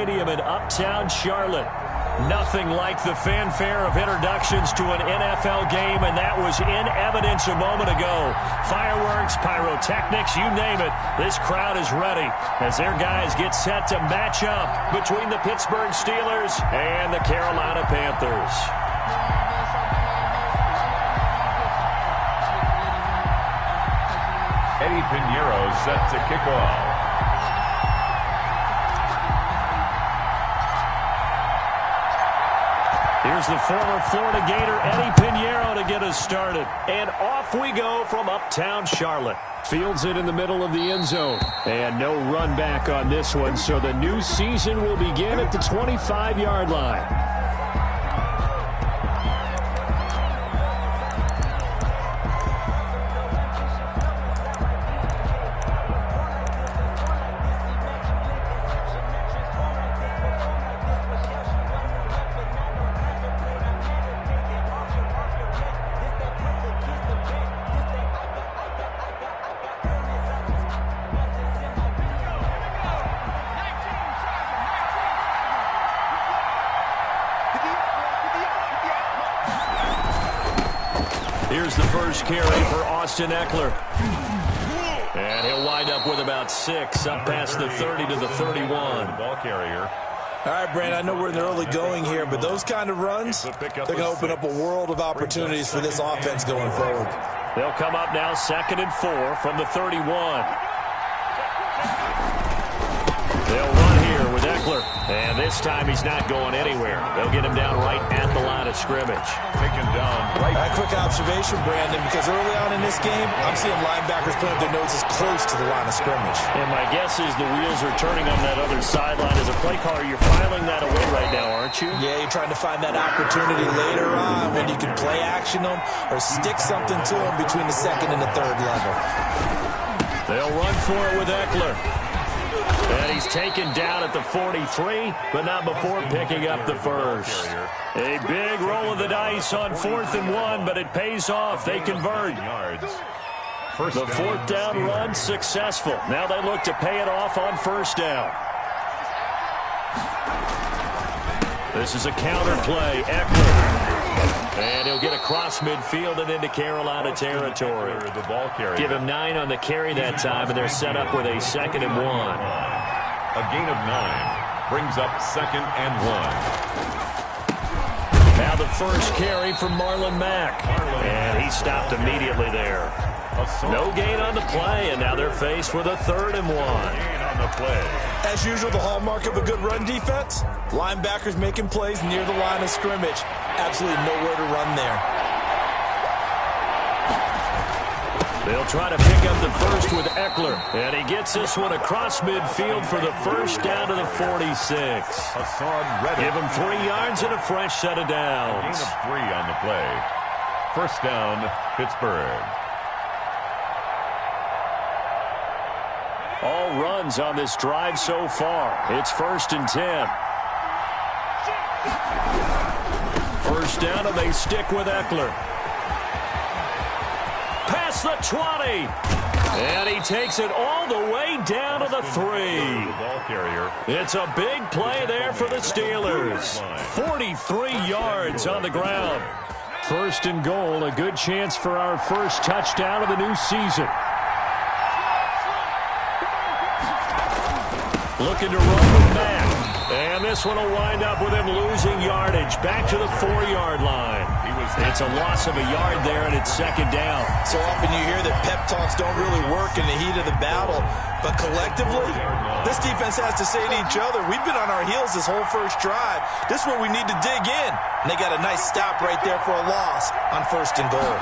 Stadium in Uptown Charlotte. Nothing like the fanfare of introductions to an NFL game, and that was in evidence a moment ago. Fireworks, pyrotechnics, you name it. This crowd is ready as their guys get set to match up between the Pittsburgh Steelers and the Carolina Panthers. Eddie Pinheiro set to kick off. Here's the former Florida Gator, Eddie Pinheiro, to get us started. And off we go from Uptown Charlotte. Fields it in the middle of the end zone. And no run back on this one, so the new season will begin at the 25-yard line. Here's the first carry for Austin Eckler. And he'll wind up with about 6, up past the 30 to the 31. Ball carrier. All right, Brand, I know we're in the early going here, but those kind of runs, they're going to open up a world of opportunities for this offense going forward. They'll come up now 2nd and 4 from the 31. They'll run here with Eckler. And this time he's not going anywhere. They'll get him down right at the line of scrimmage. Taken down right. A quick observation, Brandon, because early on in this game, I'm seeing linebackers putting their noses close to the line of scrimmage. And my guess is the wheels are turning on that other sideline. As a play caller, you're filing that away right now, aren't you? Yeah, you're trying to find that opportunity later on when you can play action them or stick something to them between the 2nd and the 3rd level. They'll run for it with Eckler. And he's taken down at the 43, but not before picking up the first. A big roll of the dice on 4th and 1, but it pays off. They convert. The 4th down run successful. Now they look to pay it off on 1st down. This is a counter play. Eckler. And he'll get across midfield and into Carolina territory. The ball carrier. Give him 9 on the carry that time, and they're set up with a 2nd and 1. A gain of 9 brings up 2nd and 1. Now the first carry from Marlon Mack. And he stopped immediately there. No gain on the play, and now they're faced with a 3rd and 1. Gain on the play. As usual, the hallmark of a good run defense, linebackers making plays near the line of scrimmage. Absolutely nowhere to run there. They'll try to pick up the first with Eckler. And he gets this one across midfield for the first down to the 46. Give him 3 yards and a fresh set of downs. Gain of 3 on the play. First down, Pittsburgh. All runs on this drive so far. It's 1st and 10. First down, and they stick with Eckler. Past the 20. And he takes it all the way down to the 3. Ball carrier. It's a big play there for the Steelers. 43 yards on the ground. 1st and goal, a good chance for our first touchdown of the new season. Looking to run with Mack. And this one will wind up with him losing yardage. Back to the 4-yard line. It's a loss of a yard there, and it's 2nd down. So often you hear that pep talks don't really work in the heat of the battle. But collectively, this defense has to say to each other, we've been on our heels this whole first drive. This is where we need to dig in. And they got a nice stop right there for a loss on 1st and goal.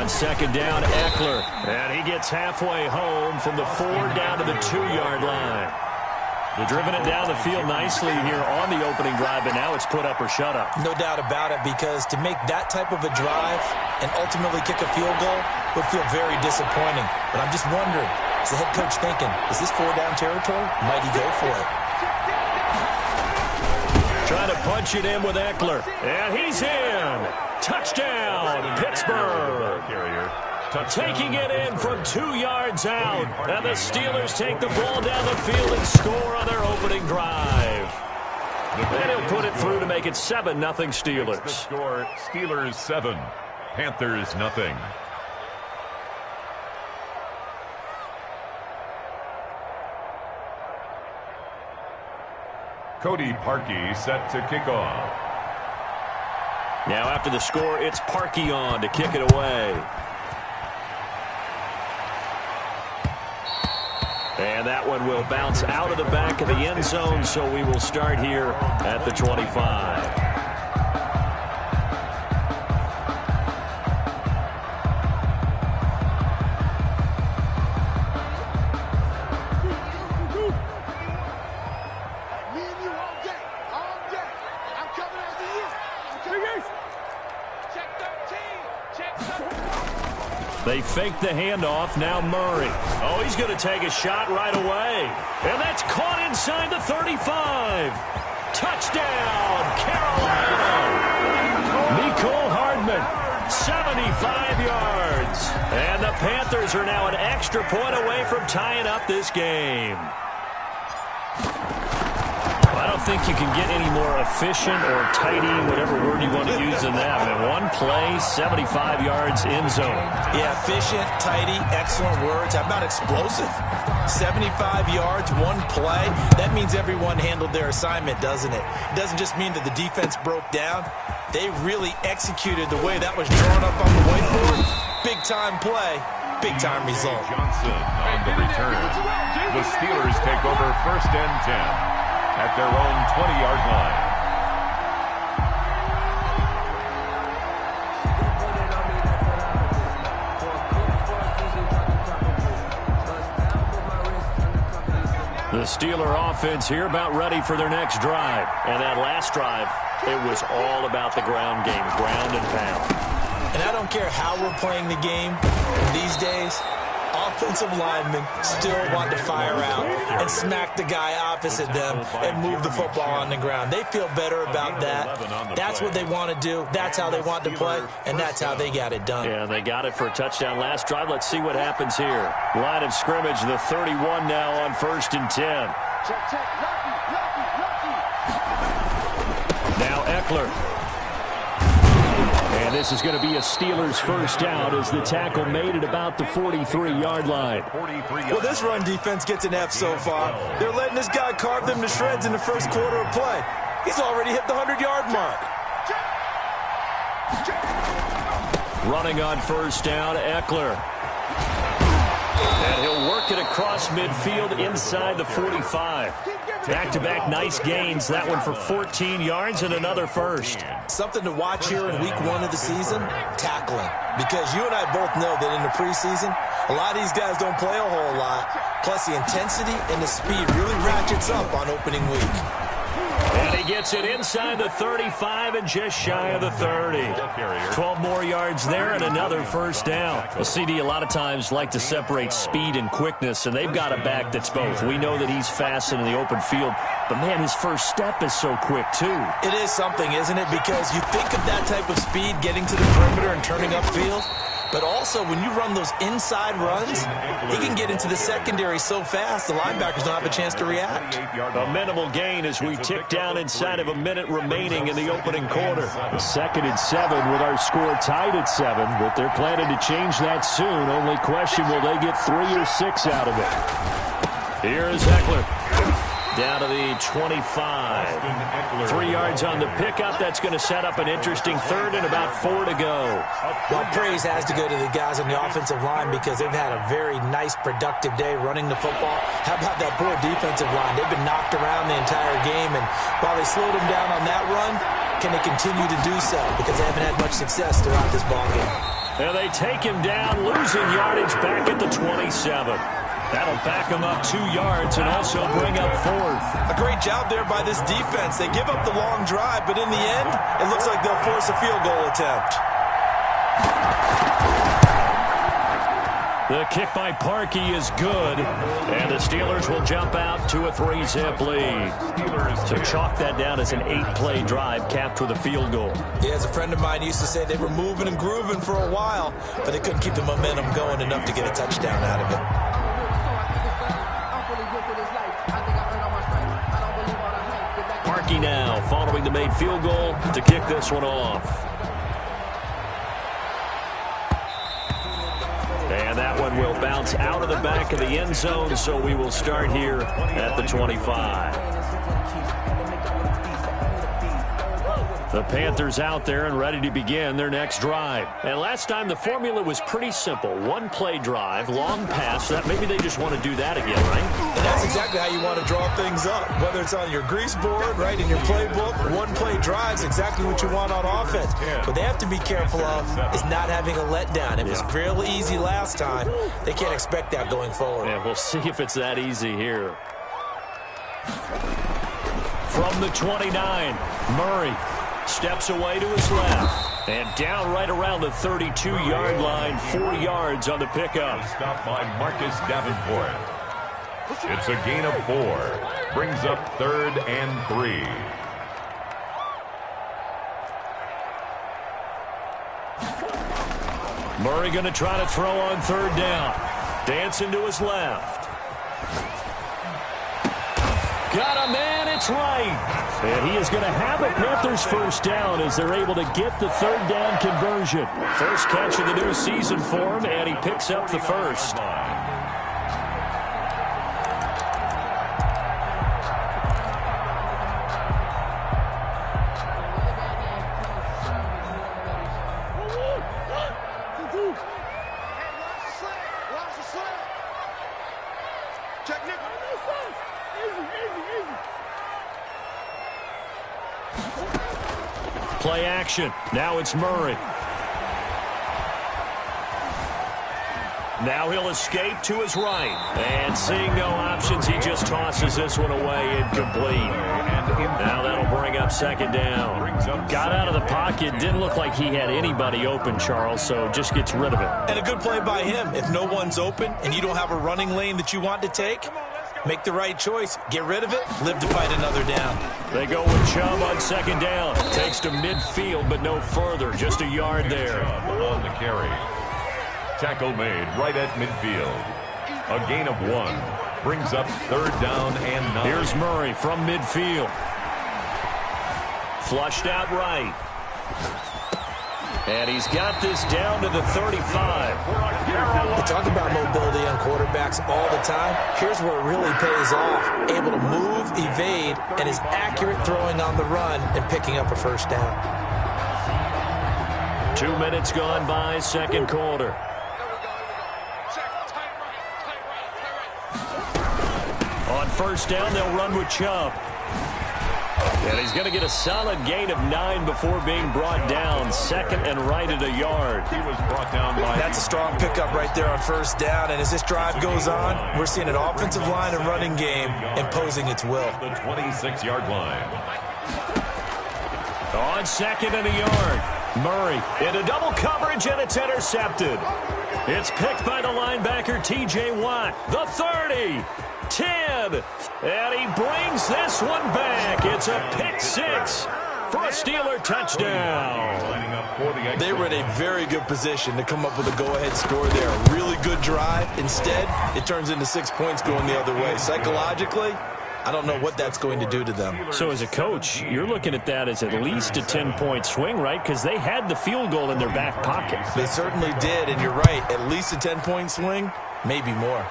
On 2nd down, Eckler. And he gets halfway home from the 4 down to the 2-yard line. They're driven it down the field nicely here on the opening drive, but now it's put up or shut up. No doubt about it, because to make that type of a drive and ultimately kick a field goal would feel very disappointing. But I'm just wondering, is the head coach thinking, is this 4-down territory? Might he go for it? Trying to punch it in with Eckler. And he's in. Touchdown, Pittsburgh. taking it in from 2 yards out. And the Steelers take the ball down the field and score on their opening drive. And he'll put it through to make it 7-0 Steelers. The score, Steelers 7, Panthers 0. Cody Parkey set to kick off. Now after the score, it's Parkey on to kick it away. And that one will bounce out of the back of the end zone, so we will start here at the 25. They fake the handoff. Now Murray. Oh, he's going to take a shot right away. And that's caught inside the 35. Touchdown, Carolina. Nicole Hardman, 75 yards. And the Panthers are now an extra point away from tying up this game. I don't think you can get any more efficient or tidy, whatever word you want to use in that. I mean, one play, 75 yards in zone. Yeah, efficient, tidy, excellent words. How about explosive? 75 yards, one play. That means everyone handled their assignment, doesn't it? It doesn't just mean that the defense broke down. They really executed the way that was drawn up on the whiteboard. Big-time play, big-time result. Johnson on the return. The Steelers take over 1st and 10. At their own 20-yard line. The Steeler offense here about ready for their next drive. And that last drive, it was all about the ground game, ground and pound. And I don't care how we're playing the game these days. Offensive linemen still want to fire out and smack the guy opposite them and move the football on the ground. They feel better about that. That's what they want to do. That's how they want to play, and that's how they got it done. Yeah, they got it for a touchdown last drive. Let's see what happens here. Line of scrimmage, the 31 now on 1st and 10. Now Eckler. And this is going to be a Steelers first down as the tackle made it about the 43-yard line. Well, this run defense gets an F so far. They're letting this guy carve them to shreds in the first quarter of play. He's already hit the 100-yard mark. Running on first down, Eckler. And he'll work it across midfield inside the 45. Back-to-back nice gains. That one for 14 yards and another first. Something to watch here in week 1 of the season, tackling. Because you and I both know that in the preseason, a lot of these guys don't play a whole lot. Plus the intensity and the speed really ratchets up on opening week. And he gets it inside the 35 and just shy of the 30. 12 more yards there and another first down. Well, CD a lot of times like to separate speed and quickness, and they've got a back that's both. We know that he's fast in the open field, but, man, his first step is so quick, too. It is something, isn't it? Because you think of that type of speed getting to the perimeter and turning upfield, but also when you run those inside runs, he can get into the secondary so fast the linebackers don't have a chance to react. A minimal gain as we tick down inside of a minute remaining in the opening quarter. 2nd and 7 with our score tied at 7, but they're planning to change that soon. Only question, will they get 3 or 6 out of it? Here is Eckler. Down to the 25. 3 yards on the pickup. That's going to set up an interesting 3rd and about 4 to go. Well, praise has to go to the guys on the offensive line because they've had a very nice, productive day running the football. How about that poor defensive line? They've been knocked around the entire game, and while they slowed them down on that run, can they continue to do so? Because they haven't had much success throughout this ballgame. And they take him down, losing yardage back at the 27. That'll back them up 2 yards and also bring up 4th. A great job there by this defense. They give up the long drive, but in the end, it looks like they'll force a field goal attempt. The kick by Parkey is good, and the Steelers will jump out to a 3-zip lead. So chalk that down as an 8-play drive capped with a field goal. Yeah, as a friend of mine used to say, they were moving and grooving for a while, but they couldn't keep the momentum going enough to get a touchdown out of it. Parkey now following the made field goal to kick this one off. And that one will bounce out of the back of the end zone, so we will start here at the 25. The Panthers out there and ready to begin their next drive. And last time the formula was pretty simple. One-play drive, long pass. That maybe they just want to do that again, right? And that's exactly how you want to draw things up. Whether it's on your grease board, right, in your playbook, one-play drive is exactly what you want on offense. What they have to be careful of is not having a letdown. It was real easy last time. They can't expect that going forward. Yeah, we'll see if it's that easy here. From the 29, Murray steps away to his left. And down right around the 32-yard line, 4 yards on the pickup. Stopped by Marcus Davenport. It's a gain of 4. Brings up 3rd and 3. Murray going to try to throw on 3rd down. Dancing to his left. Got a man, it's right. And he is going to have a Panthers first down as they're able to get the 3rd down conversion. First catch of the new season for him, and he picks up the first. Play action. Now it's Murray. Now he'll escape to his right. And seeing no options, he just tosses this one away incomplete. Now that'll bring up 2nd down. Got out of the pocket. Didn't look like he had anybody open, Charles, so just gets rid of it. And a good play by him. If no one's open and you don't have a running lane that you want to take, make the right choice. Get rid of it. Live to fight another down. They go with Chubb on 2nd down. Takes to midfield, but no further. Just a yard there. On the carry. Tackle made right at midfield. A gain of 1. Brings up 3rd down and 9. Here's Murray from midfield. Flushed out right. And he's got this down to the 35. We talk about mobility on quarterbacks all the time. Here's where it really pays off. Able to move, evade, and is accurate throwing on the run and picking up a first down. 2 minutes gone by, 2nd quarter. On 1st down, they'll run with Chubb. And he's going to get a solid gain of 9 before being brought down. 2nd and right at a yard. He was brought down by... That's a strong pickup right there on 1st down. And as this drive goes on, we're seeing an offensive line and running game imposing its will. The 26-yard line. On 2nd and a yard. Murray into double coverage, and it's intercepted. It's picked by the linebacker, T.J. Watt. The 30. 10, and he brings this one back. It's a pick 6 for a Steeler touchdown. They were in a very good position to come up with a go-ahead score there. A really good drive. Instead, it turns into 6 points going the other way. Psychologically, I don't know what that's going to do to them. So as a coach, you're looking at that as at least a 10-point swing, right? Because they had the field goal in their back pocket. They certainly did, and you're right. At least a 10-point swing, maybe more.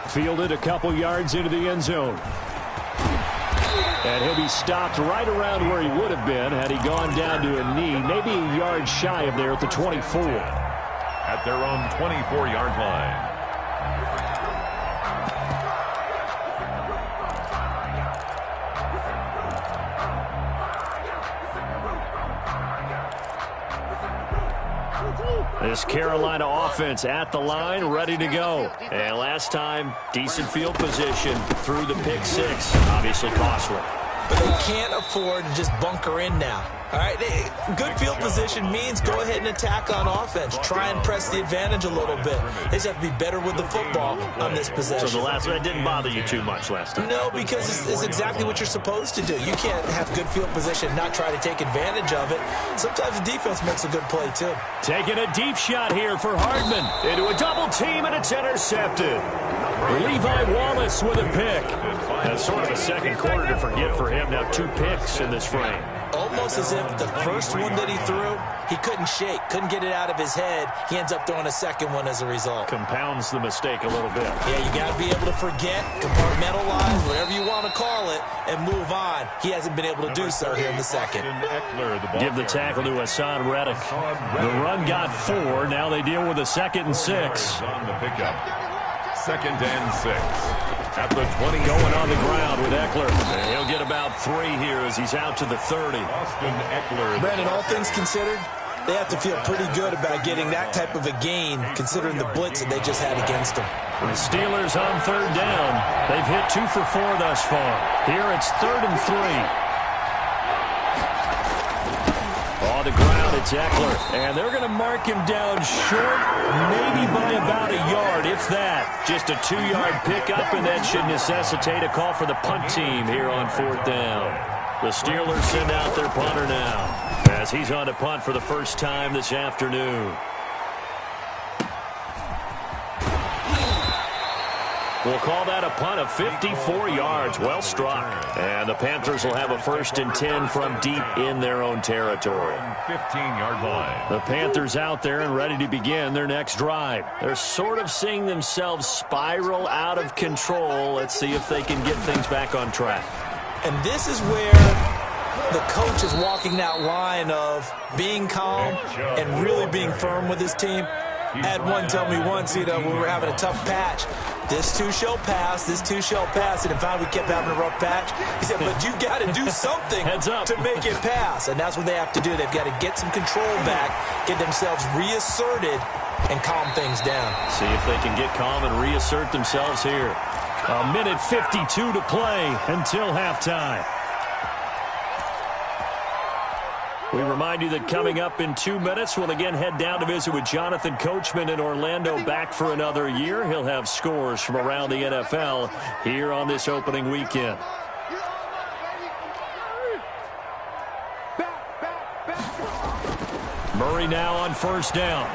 Fielded a couple yards into the end zone. And he'll be stopped right around where he would have been had he gone down to a knee, maybe a yard shy of there at the 24. At their own 24-yard line. This Carolina offense at the line, ready to go. And last time, decent field position through the pick 6. Obviously costly. But they can't afford to just bunker in now. All right, good field position means go ahead and attack on offense. Try and press the advantage a little bit. They just have to be better with the football on this possession. So the last one didn't bother you too much last time? No, because it's exactly what you're supposed to do. You can't have good field position and not try to take advantage of it. Sometimes the defense makes a good play, too. Taking a deep shot here for Hardman. Into a double team, and it's intercepted. Levi Wallace with a pick. That's sort of a second quarter to forget for him. Now 2 picks in this frame. Almost as if the first one that he threw, he couldn't shake, couldn't get it out of his head. He ends up throwing a second one as a result. Compounds the mistake a little bit. Yeah, you got to be able to forget, compartmentalize, whatever you want to call it, and move on. He hasn't been able to do so here in the second. Give the tackle to Hassan Reddick. The run got 4. Now they deal with a 2nd and 6. On the pickup. 2nd and 6. At the 20. Going on the ground with Eckler. And he'll get about 3 here as he's out to the 30. Austin Eckler. Brandon, all things considered, they have to feel pretty good about getting that type of a gain, considering the blitz that they just had against them. The Steelers on 3rd down. They've hit 2 for 4 thus far. Here it's 3rd and 3. On the ground, it's Eckler. And they're going to mark him down short, maybe by about a yard, if that. Just a 2-yard pickup, and that should necessitate a call for the punt team here on 4th down. The Steelers send out their punter now, as he's on to punt for the first time this afternoon. We'll call that a punt of 54 yards. Well struck. And the Panthers will have a 1st and 10 from deep in their own territory. 15-yard line. The Panthers out there and ready to begin their next drive. They're sort of seeing themselves spiral out of control. Let's see if they can get things back on track. And this is where the coach is walking that line of being calm and really being firm with his team. I had one tell me once, when we were having a tough patch, this too shall pass, this too shall pass. And in fact, we kept having a rough patch. He said, but you got to do something to make it pass. And that's what they have to do. They've got to get some control back, get themselves reasserted, and calm things down. See if they can get calm and reassert themselves here. 1:52 to play until halftime. We remind you that coming up in 2 minutes, we'll again head down to visit with Jonathan Coachman in Orlando, back for another year. He'll have scores from around the NFL here on this opening weekend. Murray now on 1st down.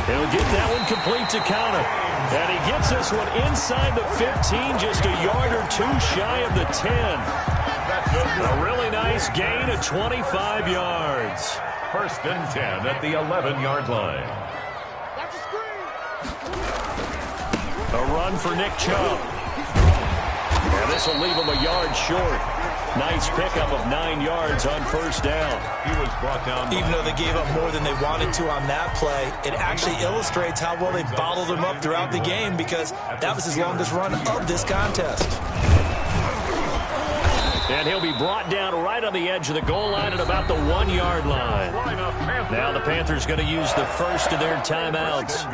He'll get that one complete to counter. And he gets this one inside the 15, just a yard or 2 shy of the 10. A really nice gain of 25 yards. 1st and 10 at the 11-yard line. A run for Nick Chubb. And this will leave him a yard short. Nice pickup of 9 yards on 1st down. He was brought down. Even though they gave up more than they wanted to on that play, it actually illustrates how well they bottled him up throughout the game, because that was his longest run of this contest. And he'll be brought down right on the edge of the goal line at about the 1-yard line. Now the Panthers going to use the first of their timeouts,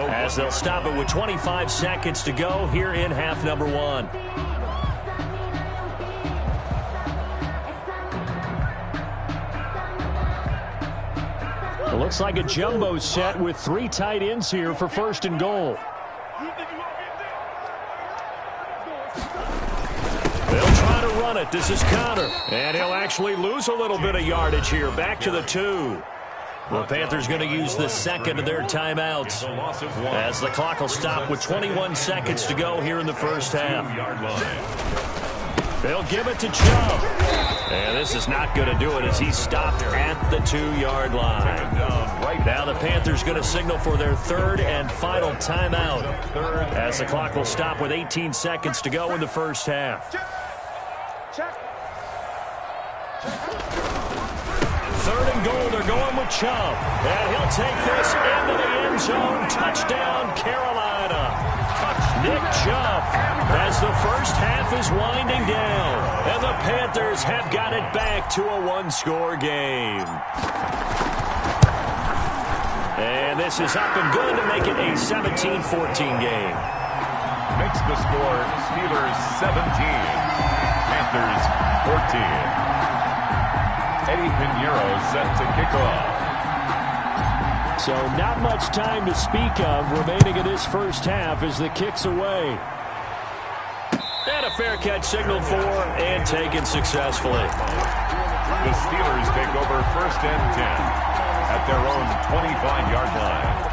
as they'll stop it with 25 seconds to go here in half number 1. It looks like a jumbo set with 3 tight ends here for 1st and goal. They'll try to run it. This is Connor. And he'll actually lose a little bit of yardage here. Back to the 2. The Panthers going to use the second of their timeouts, as the clock will stop with 21 seconds to go here in the first half. They'll give it to Chubb. And this is not going to do it, as he's stopped at the 2-yard line. Now the Panthers going to signal for their 3rd and final timeout, as the clock will stop with 18 seconds to go in the first half. 3rd and goal, they're going with Chubb. And he'll take this into the end zone. Touchdown, Carolina. Nick Chubb, as the first half is winding down. And the Panthers have got it back to a 1-score game. And this is up and good to make it a 17-14 game. Makes the score Steelers 17. Panthers 14. Eddie Pinheiro set to kick off. So not much time to speak of remaining in this first half as the kick's away. And a fair catch signaled for and taken successfully. The Steelers take over 1st and 10 at their own 25-yard line.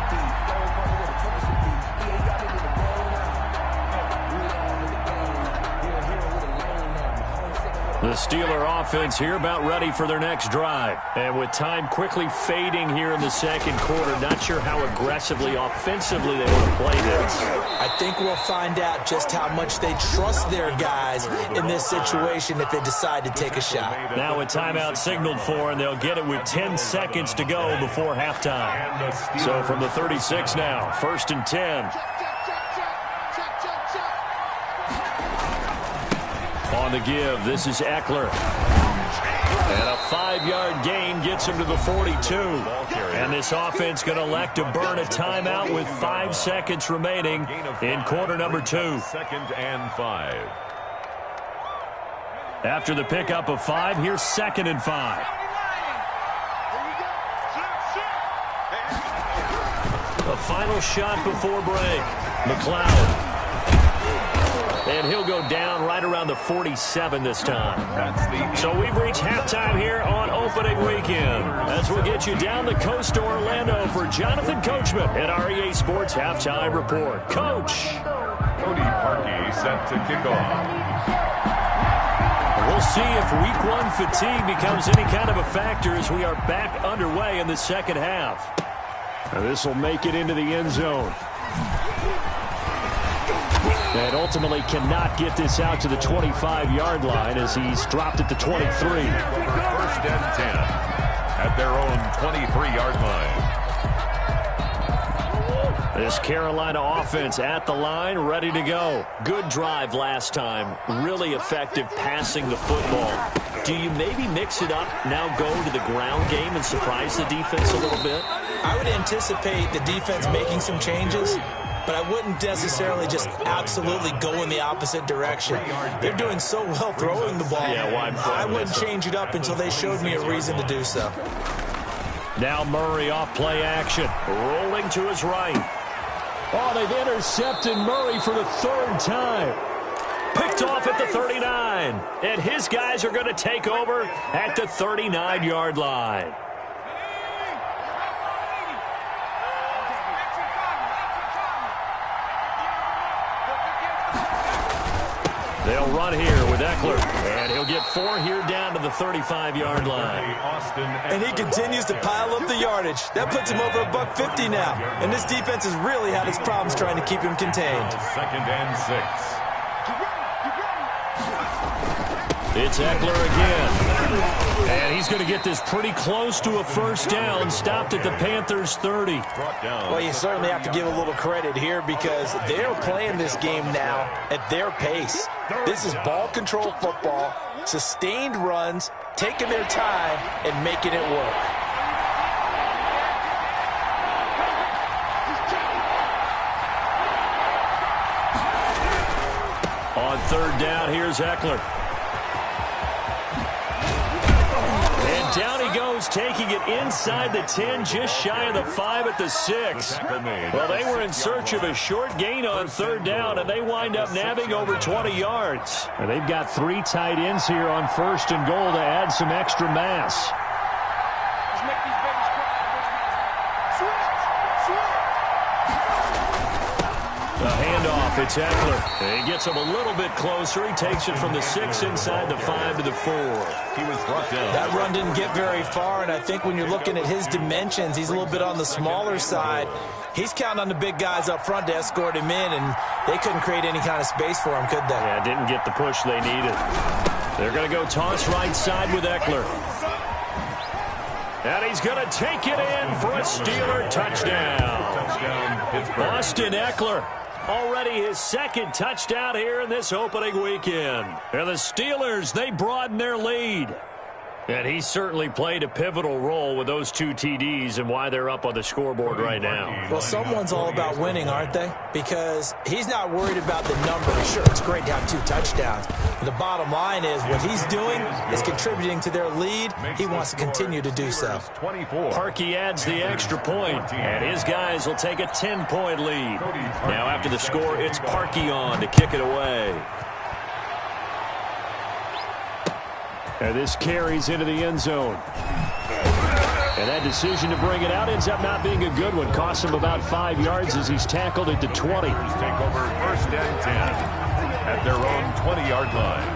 The Steeler offense here about ready for their next drive. And with time quickly fading here in the second quarter, not sure how aggressively offensively they want to play this. I think we'll find out just how much they trust their guys in this situation if they decide to take a shot. Now a timeout signaled for, and they'll get it with 10 seconds to go before halftime. So from the 36 now, 1st and 10. On the give, this is Eckler. And a 5-yard gain gets him to the 42. And this offense going to elect to burn a timeout with 5 seconds remaining in quarter number 2. 2nd and 5. After the pickup of 5, here's 2nd and 5. A final shot before break. McLeod. And he'll go down right around the 47 this time. So we've reached halftime here on opening weekend. As we'll get you down the coast to Orlando for Jonathan Coachman at our EA Sports Halftime Report. Coach. Cody Parkey set to kick off. We'll see if week 1 fatigue becomes any kind of a factor as we are back underway in the second half. Now this will make it into the end zone. And ultimately cannot get this out to the 25-yard line as he's dropped at the 23. 1st and 10 at their own 23-yard line. This Carolina offense at the line, ready to go. Good drive last time. Really effective passing the football. Do you maybe mix it up, now go to the ground game and surprise the defense a little bit? I would anticipate the defense making some changes, but I wouldn't necessarily just absolutely go in the opposite direction. They're doing so well throwing the ball. Yeah, well, I wouldn't change it up until they showed me a reason to do so. Now Murray off play action. Rolling to his right. Oh, they've intercepted Murray for the 3rd time. Picked off at the 39. And his guys are going to take over at the 39-yard line. They'll run here with Eckler, and he'll get 4 here down to the 35-yard line. And he continues to pile up the yardage. That puts him over $150 now. And this defense has really had its problems trying to keep him contained. 2nd and 6. It's Eckler again. And he's going to get this pretty close to a 1st down, stopped at the Panthers' 30. Well, you certainly have to give a little credit here because they're playing this game now at their pace. This is ball control football, sustained runs, taking their time, and making it work. On 3rd down, here's Eckler. Down he goes, taking it inside the 10, just shy of the 5 at the 6. Well, they were in search of a short gain on 3rd down, and they wind up nabbing over 20 yards. And they've got 3 tight ends here on 1st and goal to add some extra mass. The handoff, it's Eckler. He gets him a little bit closer. He takes it from the 6 inside the 5 to the 4. He was brought down. That run didn't get very far, and I think when you're looking at his dimensions, he's a little bit on the smaller side. He's counting on the big guys up front to escort him in, and they couldn't create any kind of space for him, could they? Yeah, didn't get the push they needed. They're going to go toss right side with Eckler. And he's going to take it in for a Steeler touchdown. Austin Eckler. Already his 2nd touchdown here in this opening weekend. And the Steelers, they broaden their lead. And he certainly played a pivotal role with those 2 TDs and why they're up on the scoreboard right now. Well, someone's all about winning, aren't they? Because he's not worried about the numbers. Sure, it's great to have 2 touchdowns. But the bottom line is what he's doing is contributing to their lead. He wants to continue to do so. Parkey adds the extra point, and his guys will take a 10-point lead. Now after the score, it's Parkey on to kick it away. And this carries into the end zone. And that decision to bring it out ends up not being a good one. Costs him about 5 yards as he's tackled at the 20. Take over 1st and 10 at their own 20-yard line.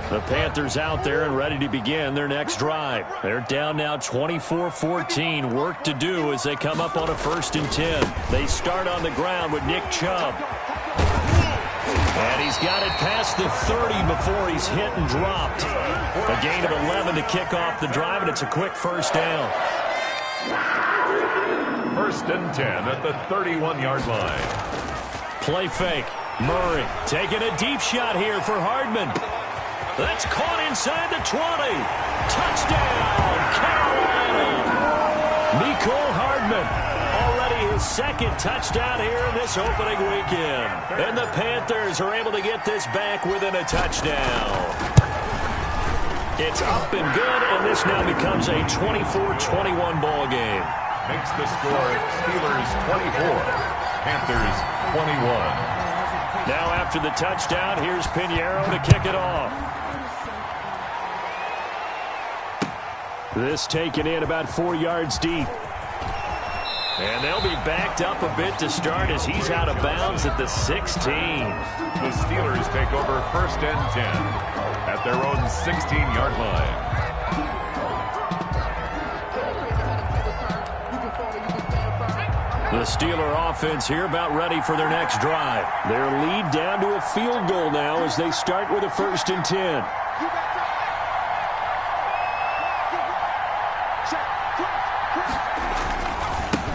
The Panthers out there and ready to begin their next drive. They're down now 24-14. Work to do as they come up on a 1st and 10. They start on the ground with Nick Chubb. And he's got it past the 30 before he's hit and dropped. A gain of 11 to kick off the drive, and it's a quick 1st down. 1st and 10 at the 31-yard line. Play fake. Murray taking a deep shot here for Hardman. That's caught inside the 20. Touchdown, Carolina. Mecole Hardman. Already his 2nd touchdown here in this opening weekend. And the Panthers are able to get this back within a touchdown. It's up and good, and this now becomes a 24-21 ball game. Makes the score Steelers 24, Panthers 21. Now after the touchdown, here's Pinheiro to kick it off. This taken in about 4 yards deep. And they'll be backed up a bit to start as he's out of bounds at the 16. The Steelers take over 1st and 10 at their own 16-yard line. The Steeler offense here about ready for their next drive. Their lead down to a field goal now as they start with a 1st and 10.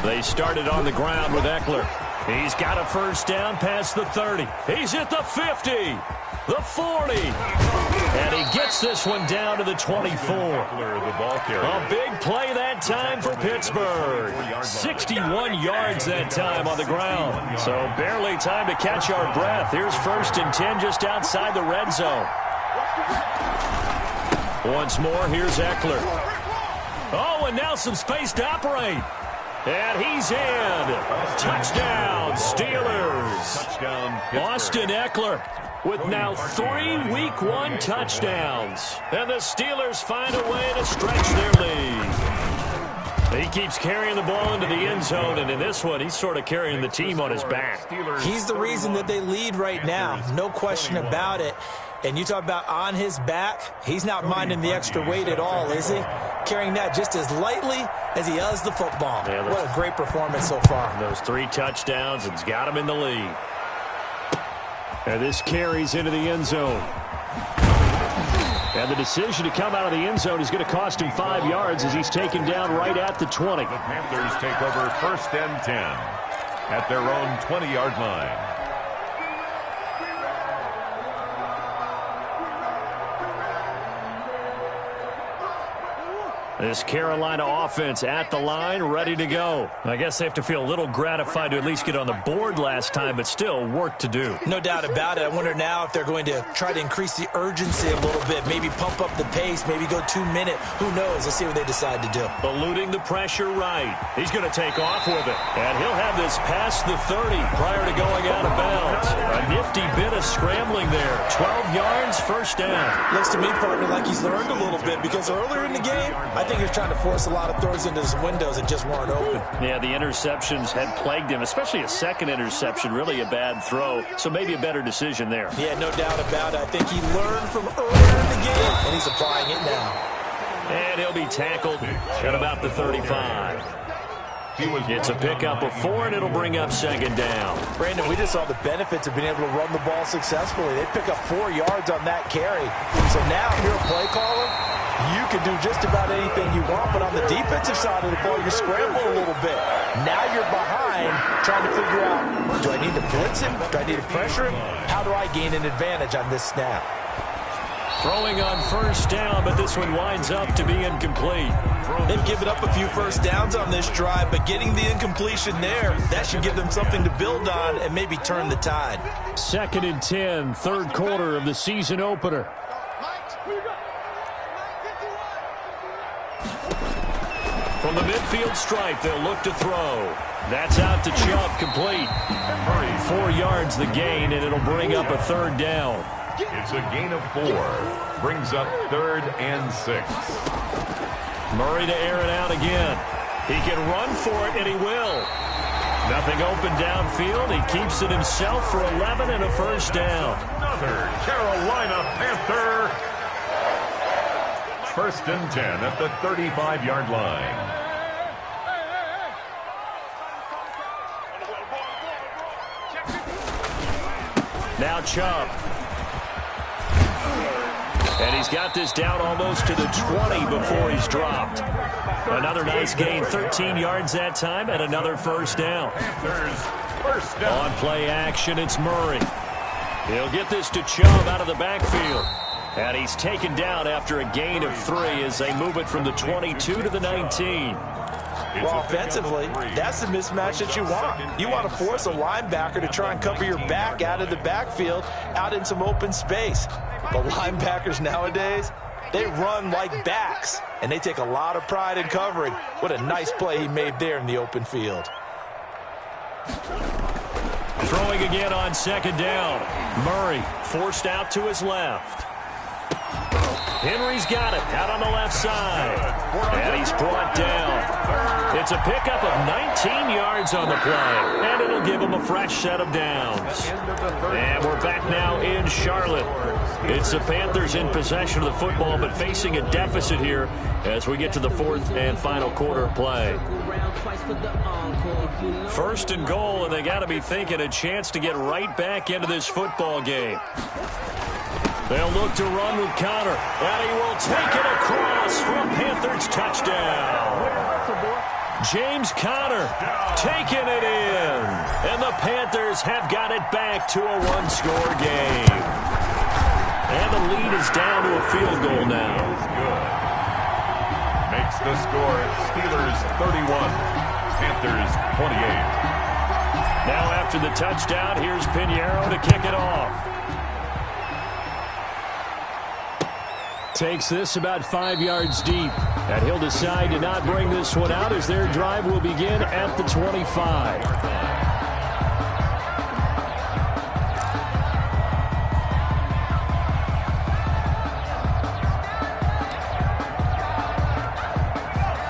They started on the ground with Eckler. He's got a 1st down past the 30. He's at the 50, the 40. And he gets this one down to the 24. A big play that time for Pittsburgh. 61 yards that time on the ground. So barely time to catch our breath. Here's 1st and 10 just outside the red zone. Once more, here's Eckler. Oh, and now some space to operate. And he's in. Touchdown, Steelers. Touchdown, Austin Eckler with now 3 Week 1 touchdowns. And the Steelers find a way to stretch their lead. He keeps carrying the ball into the end zone, and in this one, he's sort of carrying the team on his back. He's the reason that they lead right now. No question about it. And you talk about on his back, he's not minding the extra weight at all, is he? Carrying that just as lightly as he does the football. Yeah, what a great performance so far. Those 3 touchdowns, it's got him in the lead. And this carries into the end zone. And the decision to come out of the end zone is going to cost him 5 yards as he's taken down right at the 20. The Panthers take over 1st and 10 at their own 20-yard line. This Carolina offense at the line, ready to go. I guess they have to feel a little gratified to at least get on the board last time, but still work to do. No doubt about it. I wonder now if they're going to try to increase the urgency a little bit, maybe pump up the pace, maybe go 2-minute. Who knows? Let's see what they decide to do. Eluding the pressure right. He's going to take off with it. And he'll have this past the 30 prior to going out of bounds. A nifty bit of scrambling there. 12 yards, 1st down. Looks to me, partner, like he's learned a little bit because earlier in the game, I think he was trying to force a lot of throws into some windows that just weren't open. Yeah, the interceptions had plagued him, especially a second interception, really a bad throw. So maybe a better decision there. Yeah, no doubt about it. I think he learned from earlier in the game, and he's applying it now. And he'll be tackled at about the 35. It's a pickup of 4, and it'll bring up 2nd down. Brandon, we just saw the benefits of being able to run the ball successfully. They pick up 4 yards on that carry. So now, if you're a play caller, you can do just about anything you want, but on the defensive side of the ball, you scramble a little bit. Now you're behind trying to figure out, do I need to blitz him? Do I need to pressure him? How do I gain an advantage on this snap? Throwing on first down, but this one winds up to be incomplete. They've given up a few first downs on this drive, but getting the incompletion there, that should give them something to build on and maybe turn the tide. 2nd and 10, third quarter of the season opener. From the midfield stripe, they'll look to throw. That's out to Chubb, complete. 4 yards the gain, and it'll bring up a 3rd down. It's a gain of 4. Brings up 3rd and 6. Murray to air it out again. He can run for it, and he will. Nothing open downfield. He keeps it himself for 11 and a first down. Another Carolina Panther. 1st and 10 at the 35-yard line. Now Chubb. And he's got this down almost to the 20 before he's dropped. Another nice gain, 13 yards that time, and another first down. On play action, it's Murray. He'll get this to Chubb out of the backfield. And he's taken down after a gain of 3 as they move it from the 22 to the 19. Well, offensively, that's the mismatch that you want. You want to force a linebacker to try and cover your back out of the backfield, out in some open space. But linebackers nowadays, they run like backs, and they take a lot of pride in covering. What a nice play he made there in the open field. Throwing again on 2nd down. Murray forced out to his left. Henry's got it out on the left side. And he's brought down. It's a pickup of 19 yards on the play. And it'll give him a fresh set of downs. And we're back now in Charlotte. It's the Panthers in possession of the football, but facing a deficit here as we get to the 4th and final quarter of play. 1st and goal, and they got to be thinking a chance to get right back into this football game. They'll look to run with Conner, and he will take it across for a Panthers touchdown. James Conner taking it in, and the Panthers have got it back to a 1-score game. And the lead is down to a field goal now. Makes the score Steelers 31, Panthers 28. Now after the touchdown, here's Pinheiro to kick it off. Takes this about 5 yards deep, and he'll decide to not bring this one out as their drive will begin at the 25.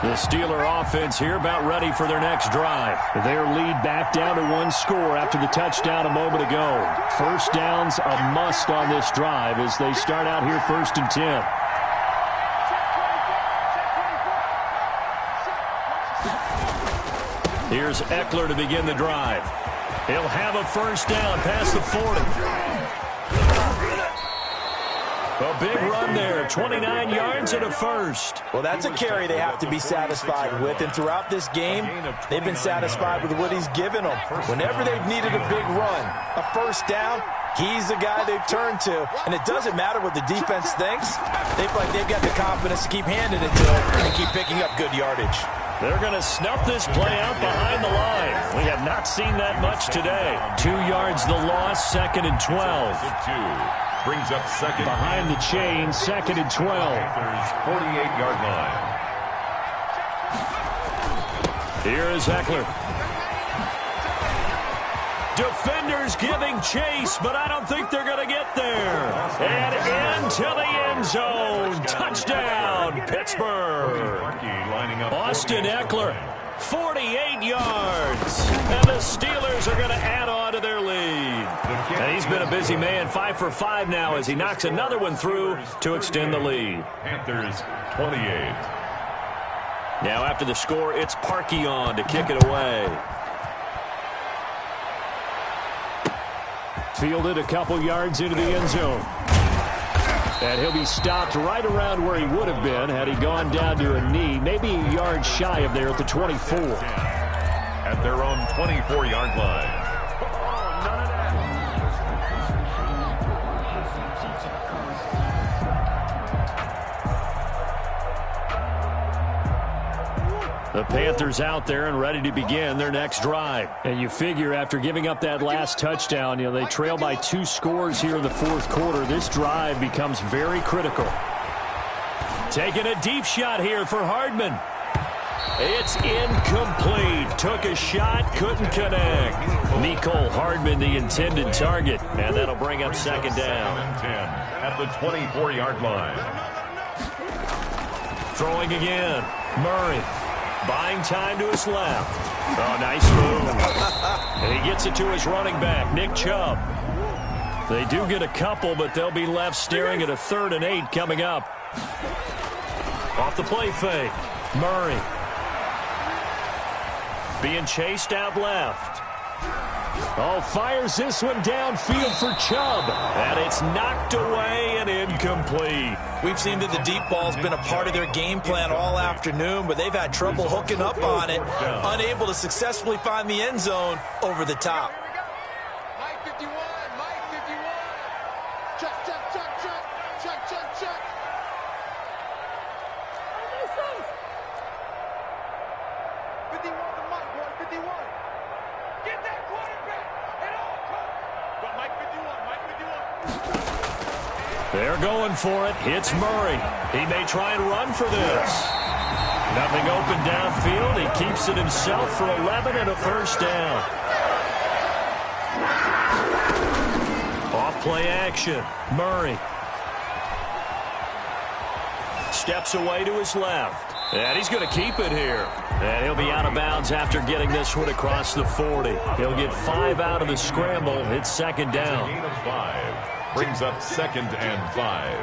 The Steeler offense here about ready for their next drive. Their lead back down to 1 score after the touchdown a moment ago. First down's a must on this drive as they start out here 1st and 10. Here's Eckler to begin the drive. He'll have a first down past the 40. A big run there, 29 yards and a first. Well, that's a carry they have to be satisfied with, and throughout this game, they've been satisfied with what he's given them. Whenever they've needed a big run, a first down, he's the guy they've turned to, and it doesn't matter what the defense thinks. They feel like they've got the confidence to keep handing it to him and keep picking up good yardage. They're going to snuff this play out behind the line. We have not seen that much today. 2 yards the loss, 2nd and 12. Brings up 2nd. Behind the chain, 2nd and 12. 48-yard line. Here is Eckler. Defenders giving chase, but I don't think they're going to get there. And into the end zone. Touchdown, Pittsburgh. Austin Eckler, 48 yards. And the Steelers are going to add on to their lead. And he's been a busy man, 5 for 5 now as he knocks another one through to extend the lead. Panthers 28. Now after the score, it's Parkey on to kick it away. Fielded a couple yards into the end zone. And he'll be stopped right around where he would have been had he gone down to a knee, maybe a yard shy of there at the 24. At their own 24-yard line. The Panthers out there and ready to begin their next drive. And you figure after giving up that last touchdown, they trail by 2 scores here in the fourth quarter. This drive becomes very critical. Taking a deep shot here for Hardman. It's incomplete. Took a shot, couldn't connect. Mecole Hardman, the intended target. And that'll bring up second down. 10 at the 24-yard line. Throwing again. Murray. Buying time to his left. Oh, nice move. And he gets it to his running back, Nick Chubb. They do get a couple, but they'll be left staring at a 3rd and 8 coming up. Off the play fake. Murray. Being chased out left. Oh, fires this one downfield for Chubb. And it's knocked away and incomplete. We've seen that the deep ball's been a part of their game plan all afternoon, but they've had trouble hooking up on it, unable to successfully find the end zone over the top. Mike 51, Mike 51. Check, check, check, check, check, check, check. 51 to Mike, boy, 51. Get that quarterback at all costs. But Mike 51, Mike 51. They're going for it. Hits Murray. He may try and run for this. Nothing open downfield. He keeps it himself for 11 and a first down. Off play action. Murray. Steps away to his left. And he's going to keep it here. And he'll be out of bounds after getting this one across the 40. He'll get 5 out of the scramble. It's second down. Gain of 5. Brings up 2nd and 5.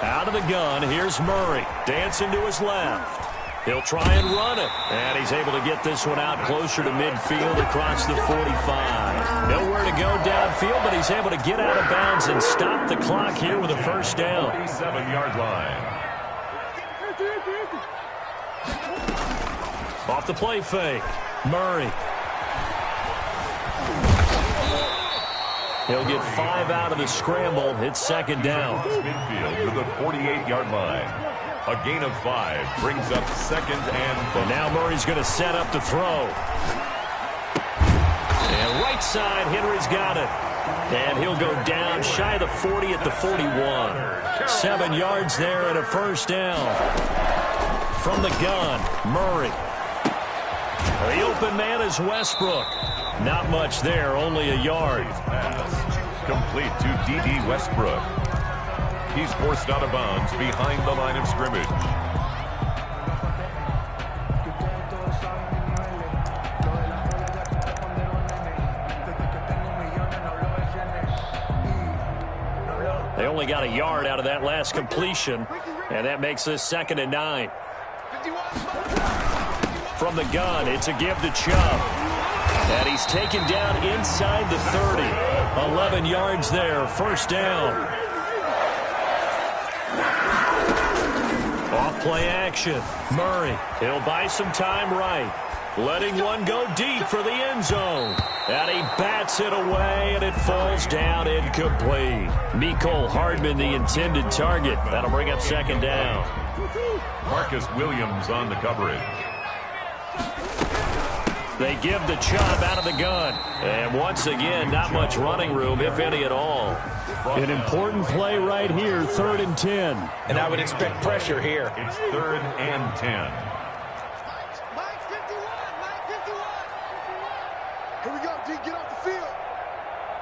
Out of the gun, here's Murray. Dancing to his left. He'll try and run it. And he's able to get this one out closer to midfield across the 45. Nowhere to go downfield, but he's able to get out of bounds and stop the clock here with a first down. 47-yard line. Off the play fake. Murray. He'll get 5 out of the scramble. It's second down. Midfield to the 48-yard line. A gain of 5 brings up 2nd and 5. And now Murray's going to set up to throw. And right side, Henry's got it. And he'll go down shy of the 40 at the 41. 7 yards there and a first down. From the gun, Murray. The open man is Westbrook. Not much there, only a yard. Pass complete to D.D. Westbrook. He's forced out of bounds behind the line of scrimmage. They only got a yard out of that last completion, and that makes this 2nd and 9. From the gun, it's a give to Chubb. And he's taken down inside the 30. 11 yards there, first down. Off play action. Murray, he'll buy some time right. Letting one go deep for the end zone. And he bats it away, and it falls down incomplete. Mecole Hardman, the intended target. That'll bring up second down. Marcus Williams on the coverage. They give the Chubb out of the gun. And once again, not much running room, if any at all. An important play right here, 3rd and 10. And I would expect pressure here. It's 3rd and 10. Mike 51, Mike 51. Here we go, D, get off the field.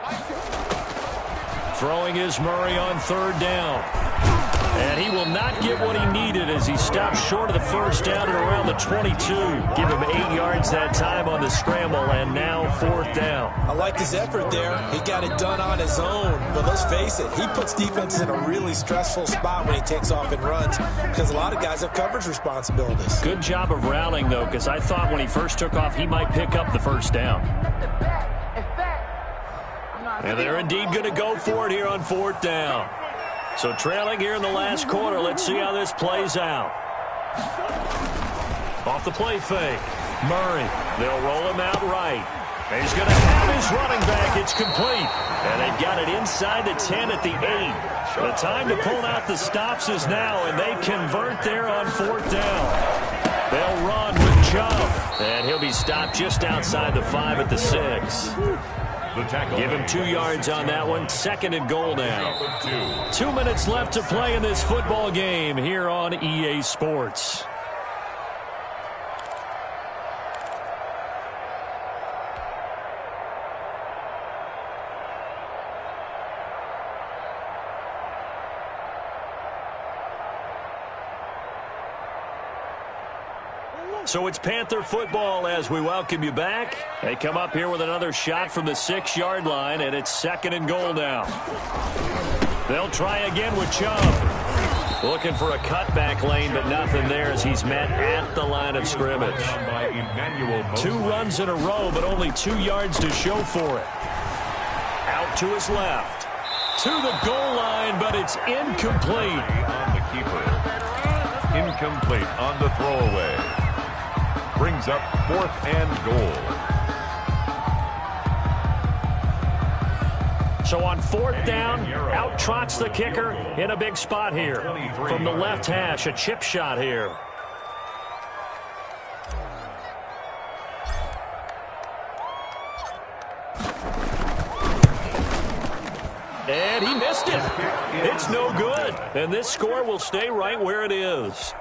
Mike 51. Throwing is Murray on 3rd down. And he will not get what he needed as he stops short of the first down at around the 22. Give him 8 yards that time on the scramble, and now 4th down. I liked his effort there. He got it done on his own. But let's face it, he puts defenses in a really stressful spot when he takes off and runs because a lot of guys have coverage responsibilities. Good job of routing, though, because I thought when he first took off, he might pick up the first down. And they're indeed going to go for it here on 4th down. So trailing here in the last quarter. Let's see how this plays out. Off the play fake. Murray. They'll roll him out right. He's going to have his running back. It's complete. And they've got it inside the 10 at the 8. The time to pull out the stops is now, and they convert there on 4th down. They'll run with Chubb, and he'll be stopped just outside the 5 at the 6. Give him 2 yards on that one. 2nd and goal now. 2 minutes left to play in this football game here on EA Sports. So it's Panther football as we welcome you back. They come up here with another shot from the 6-yard line, and it's 2nd and goal now. They'll try again with Chubb. Looking for a cutback lane, but nothing there as he's met at the line of scrimmage. 2 runs in a row, but only 2 yards to show for it. Out to his left. To the goal line, but it's incomplete. On the keeper. Incomplete on the throwaway. Brings up 4th and goal. So on 4th down, out trots the kicker in a big spot here. From the left hash, a chip shot here. And he missed it. It's no good. And this score will stay right where it is.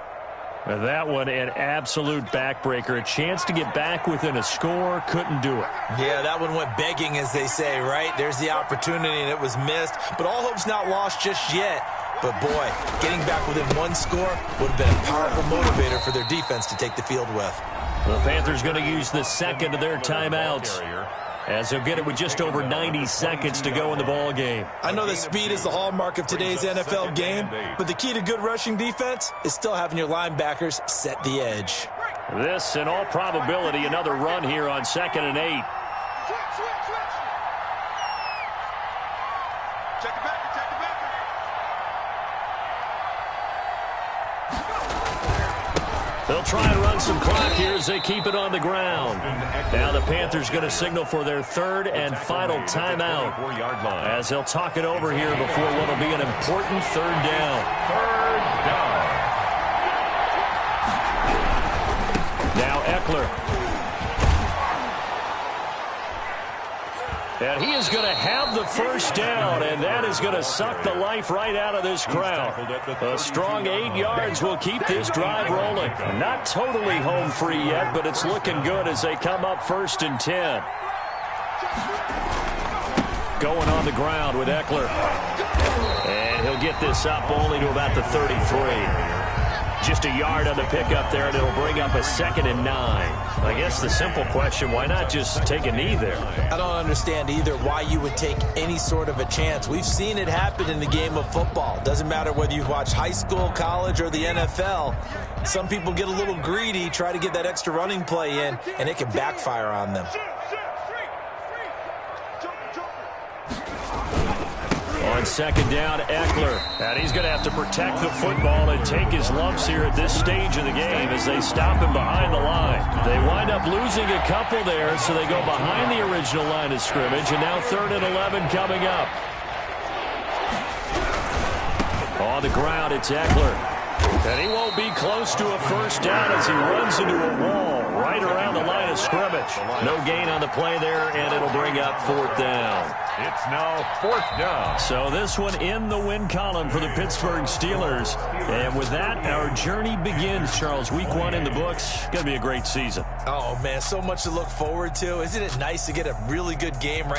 And that one, an absolute backbreaker. A chance to get back within a score, couldn't do it. Yeah, that one went begging, as they say, right? There's the opportunity, and it was missed. But all hope's not lost just yet. But, boy, getting back within 1 score would have been a powerful motivator for their defense to take the field with. The Panthers going to use the 2nd of their timeouts, as they'll get it with just over 90 seconds to go in the ball game. I know that speed is the hallmark of today's NFL game, but the key to good rushing defense is still having your linebackers set the edge. This, in all probability, another run here on 2nd and 8. Check the backer, check the backer. They'll try and run some clock here as they keep it on the ground. Now the Panthers going to signal for their 3rd and final timeout, as they'll talk it over here before what will be an important 3rd down. 3rd down. Now Eckler. And he is going to have the 1st down, and that is going to suck the life right out of this crowd. A strong 8 yards will keep this drive rolling. Not totally home free yet, but it's looking good as they come up 1st and 10. Going on the ground with Eckler. And he'll get this up only to about the 33. Just a yard on the pickup there, and it'll bring up a 2nd and 9. I guess the simple question, why not just take a knee there? I don't understand either why you would take any sort of a chance. We've seen it happen in the game of football. Doesn't matter whether you've watched high school, college, or the NFL. Some people get a little greedy, try to get that extra running play in, and it can backfire on them. On 2nd down, Eckler. And he's going to have to protect the football and take his lumps here at this stage of the game as they stop him behind the line. They wind up losing a couple there, so they go behind the original line of scrimmage, and now 3rd and 11 coming up. On the ground, it's Eckler. And he won't be close to a 1st down as he runs into a wall right around the line of scrimmage. No gain on the play there, and it'll bring up 4th down. It's now 4th down. So this one in the win column for the Pittsburgh Steelers. And with that, our journey begins, Charles. Week 1 in the books. Going to be a great season. Oh, man, so much to look forward to. Isn't it nice to get a really good game right